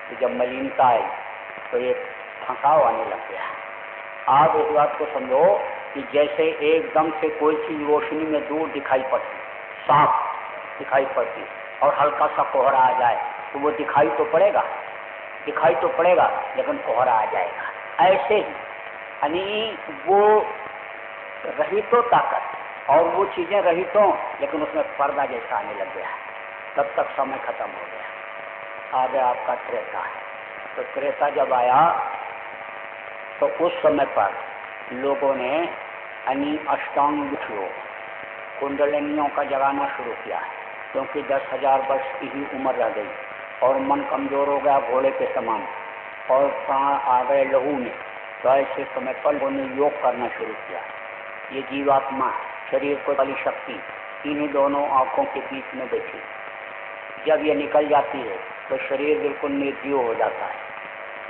तो जब मलिनता आई तो ये फंसाव आने लग गया। आप इस बात को समझो कि जैसे एकदम से कोई चीज रोशनी में दूर दिखाई पड़ती, साफ दिखाई पड़ती और हल्का सा कोहरा आ जाए तो वो दिखाई तो पड़ेगा लेकिन कोहरा आ जाएगा। ऐसे ही यानी वो रही तो ताकत और वो चीजें रही तो, लेकिन उसमें पर्दा जैसा आने लग गया। तब तक समय खत्म हो गया। आ गया आपका त्रेता है। तो त्रेता जब आया तो उस समय पर लोगों ने यानी अष्टांग योग कुंडलिनियों का जगाना शुरू किया, क्योंकि 10,000 वर्ष की ही उम्र रह गई और मन कमजोर हो गया घोड़े के समान और प्राण आ गए लहू में। तो ऐसे समय पर लोगों ने योग करना शुरू किया। ये जीवात्मा शरीर को वाली शक्ति इन्हीं दोनों आंखों के बीच में बैठी। जब ये निकल जाती है तो शरीर बिल्कुल निर्जीव हो जाता है,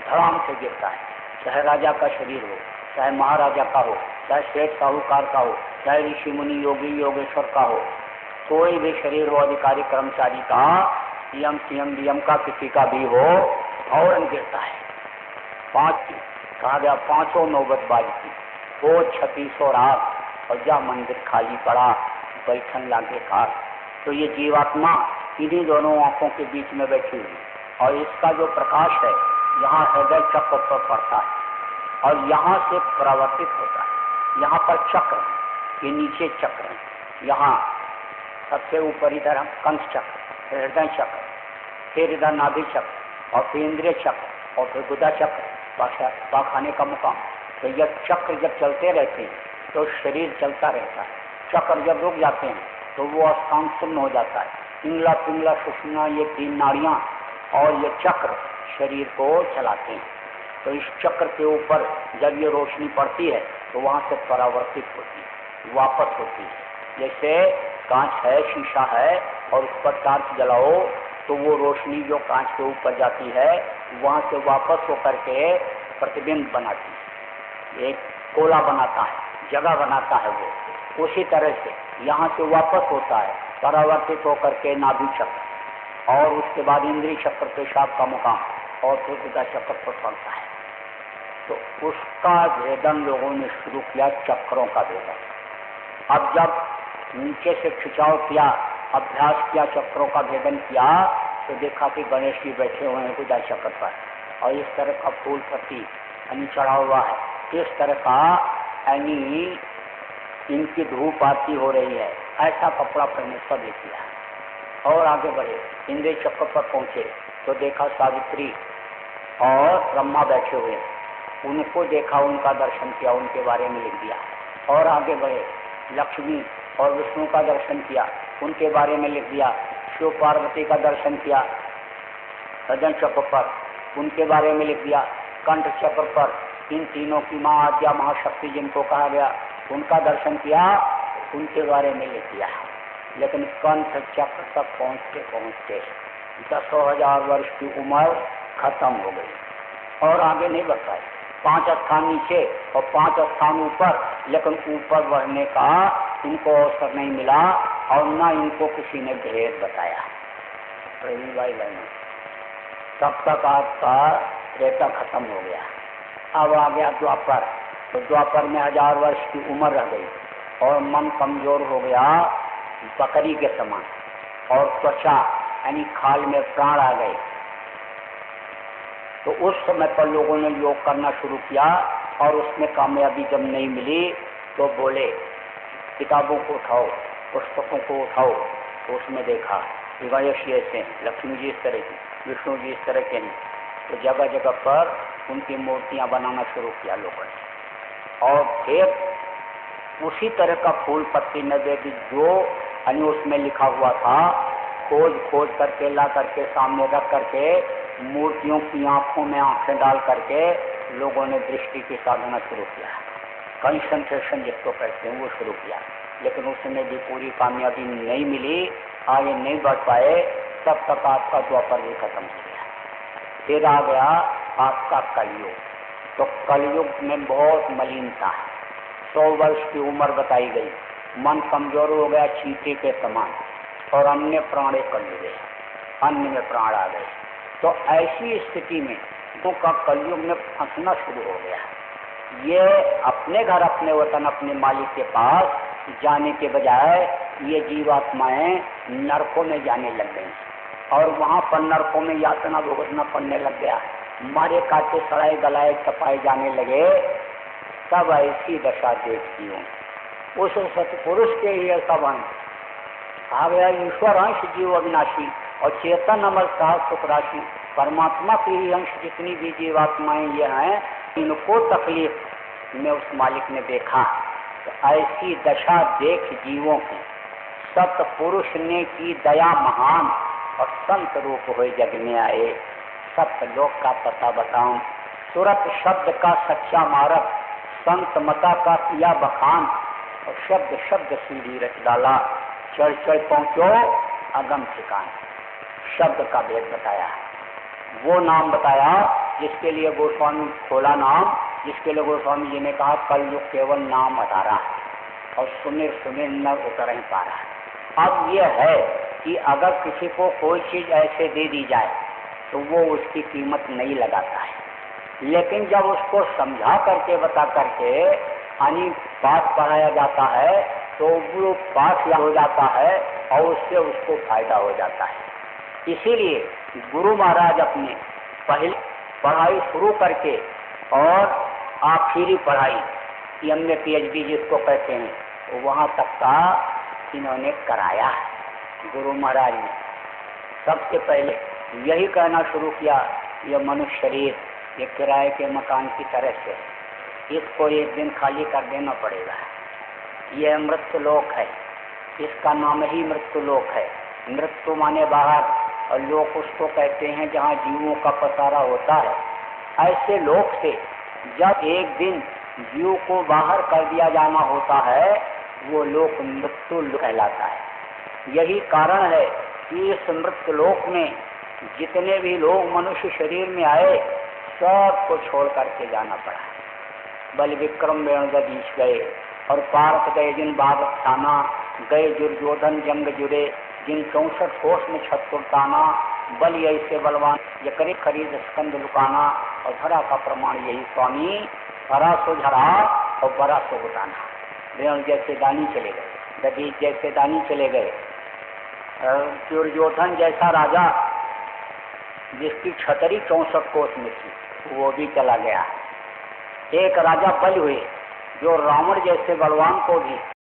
धड़ाम से गिरता है। चाहे राजा का शरीर हो, चाहे महाराजा का हो, चाहे सेठ साहूकार का हो, चाहे ऋषि मुनि योगी योगेश्वर का हो, कोई भी शरीर हो, अधिकारी कर्मचारी का, सीएम डीएम का, किसी का भी हो, फौरन गिरता है। कहा गया पांचों नौबतबाज की, वो 36 रात और जब मंदिर खाली पड़ा बैठन लागे कार। तो ये जीवात्मा इन्हीं दोनों आंखों के बीच में बैठी हुई और इसका जो प्रकाश है यहाँ हृदय चक्र पर पड़ता है और यहाँ से परावर्तित होता है। यहाँ पर चक्र है, ये नीचे चक्र है, यहाँ सबसे ऊपर इधर हम कंठ चक्र, हृदय चक्र, फिर इधर नाभि चक्र और फिर इंद्रिय चक्र और फिर गुदा चक्र, पाखाने का मुकाम। तो यह चक्र जब चलते रहते हैं तो शरीर चलता रहता है। चक्र जब रुक जाते हैं तो वो स्थान शून्य हो जाता है। पिंगला पिंगला सुषुम्ना, ये 3 नाड़ियाँ और ये चक्र शरीर को चलाते हैं। तो इस चक्र के ऊपर जब ये रोशनी पड़ती है तो वहाँ से परावर्तित होती है, वापस होती है। जैसे कांच है, शीशा है और उस पर टार्च जलाओ तो वो रोशनी जो कांच के ऊपर जाती है वहाँ से वापस होकर के प्रतिबिंब बनाती है, एक कोला बनाता है, जगह बनाता है वो। उसी तरह से यहाँ से वापस होता है, परावर्तित होकर के नाभि चक्र और उसके बाद इंद्रिय चक्र, पेशाब का मुकाम और फिर गुदा चक्र पर पड़ता है। तो उसका भेदन लोगों ने शुरू किया, चक्रों का भेदन। अब जब नीचे से खिंचाव किया, अभ्यास किया, चक्रों का भेदन किया, तो देखा कि गणेश जी बैठे हुए हैं गुदा चक्र पर और इस तरह का फूल पत्ती यानी चढ़ा हुआ है, इस तरह का यानी इनकी धूप आरती हो रही है, ऐसा कपड़ा पहने सब ले किया और आगे बढ़े। इंद्रिय चक्र पर पहुंचे तो देखा सावित्री और ब्रह्मा बैठे हुए, उनको देखा, उनका दर्शन किया, उनके बारे में लिख दिया और आगे बढ़े। लक्ष्मी और विष्णु का दर्शन किया, उनके बारे में लिख दिया। शिव पार्वती का दर्शन किया हृदय चक्र पर, उनके बारे में लिख दिया। कंठ चक्र पर इन तीनों की माँ आद्या महाशक्ति जिनको कहा गया, उनका दर्शन किया, उनके बारे में लिख दिया। लेकिन कंठ चक्र तक पहुँचते 10,000 वर्ष की उम्र खत्म हो गई और आगे नहीं बढ़ पाए। 5 स्थान नीचे और 5 स्थान ऊपर, लेकिन ऊपर बढ़ने का इनको अवसर नहीं मिला और न इनको किसी ने भेद बताया। तब तक आपका त्रेता खत्म हो गया। अब आ गया द्वापर। तो द्वापर में 1000 वर्ष की उम्र रह गई और मन कमजोर हो गया बकरी के समान और त्वचा यानी खाल में प्राण आ गए। तो उस समय पर लोगों ने योग करना शुरू किया और उसमें कामयाबी जब नहीं मिली तो बोले किताबों को उठाओ, पुस्तकों को उठाओ। तो उसमें देखा कि गणेश जी ऐसे हैं, लक्ष्मी जी इस तरह की, विष्णु जी इस तरह के हैं। तो जगह जगह पर उनकी मूर्तियां बनाना शुरू किया लोगों ने और फिर उसी तरह का फूल पत्ती नैवेद्य जो यानी उसमें लिखा हुआ था खोज करके ला करके सामने रख करके मूर्तियों की आंखों में आंखें डाल करके लोगों ने दृष्टि की साधना शुरू किया, कंसंट्रेशन जिसको कहते हैं वो शुरू किया। लेकिन उसमें भी पूरी कामयाबी नहीं मिली, आगे नहीं बढ़ पाए। तब तक आपका द्वापर भी खत्म हो गया। फिर आ गया आपका कलयुग। तो कलयुग में बहुत मलिनता है। 100 वर्ष की उम्र बताई गई, मन कमजोर हो गया चींटी के समान और अन्य प्राण कर लिए, अन्न में प्राण आ गए। तो ऐसी स्थिति में लोगों का कलयुग में फंसना शुरू हो गया। ये अपने घर, अपने वतन, अपने मालिक के पास जाने के बजाय ये जीवात्माएं नरकों में जाने लग गई और वहाँ पर नरकों में यातना भुगतना पड़ने लग गया। मारे काटे सड़ाए गलाए चपाए जाने लगे। तब ऐसी दशा देखती हूँ। उस सतपुरुष के ही सब अंश कहा गया, ईश्वर अंश जीव अविनाशी और चेतन अमर साहब सुख राशि। परमात्मा के ही अंश जितनी भी जीवात्माएं ये हैं, इनको तकलीफ में उस मालिक ने देखा। तो ऐसी दशा देख जीवों की सतपुरुष ने की दया महान और संत रूप हुए जग में आए। सत्यलोक का पता बताऊं, सुरत शब्द का सच्चा मारक, संत मता का किया बखान और शब्द शब्द सीढ़ी रच डाला। चढ़ चढ़ पहुंचो अगम ठिकान। शब्द का भेद बताया, वो नाम बताया जिसके लिए गोस्वामी खोला नाम, जिसके लिए गोस्वामी जी ने कहा कलयुग केवल नाम अधारा और सुमिर सुमिर न उतर ही पा रहा। अब ये है कि अगर किसी को कोई चीज ऐसे दे दी जाए तो वो उसकी कीमत नहीं लगाता है, लेकिन जब उसको समझा करके बता करके यानी पाठ पढ़ाया जाता है तो वो पाठ हो जाता है और उससे उसको फायदा हो जाता है। इसीलिए गुरु महाराज अपने पहले पढ़ाई शुरू करके और आखिरी पढ़ाई एम.ए. PhD जिसको कहते हैं, तो वहाँ तक का इन्होंने कराया है। गुरु महाराज ने सबसे पहले यही कहना शुरू किया, यह मनुष्य शरीर ये किराए के मकान की तरह से, इसको एक दिन खाली कर देना पड़ेगा। यह मृत्युलोक है, इसका नाम ही मृत्युलोक है। मृत्यु माने बाहर, और लोग उसको कहते हैं जहाँ जीवों का पसारा होता है। ऐसे लोक से जब एक दिन जीव को बाहर कर दिया जाना होता है, वो लोक मृत्यु कहलाता है। यही कारण है कि इस मृत्युलोक में जितने भी लोग मनुष्य शरीर में आए, सबको छोड़ करके जाना पड़ा। बल विक्रम वेणुदीश गए और पार्थ गए जिन बाबत थाना, गए दुर्योधन जंग जुड़े जिन 64 कोष में छत्तुरताना, बल ऐसे बलवान ये करे खरीद स्कंद लुकाना। और धरा का प्रमाण यही स्वामी, भरा सो झरा और बड़ा सो बुटाना। वेणु जैसे दानी चले गए, दधीच जैसे दानी चले गए, दुर्योधन जैसा राजा जिसकी छतरी 64 कोष में थी वो भी चला गया। एक राजा बल हुए जो रावण जैसे बलवान को भी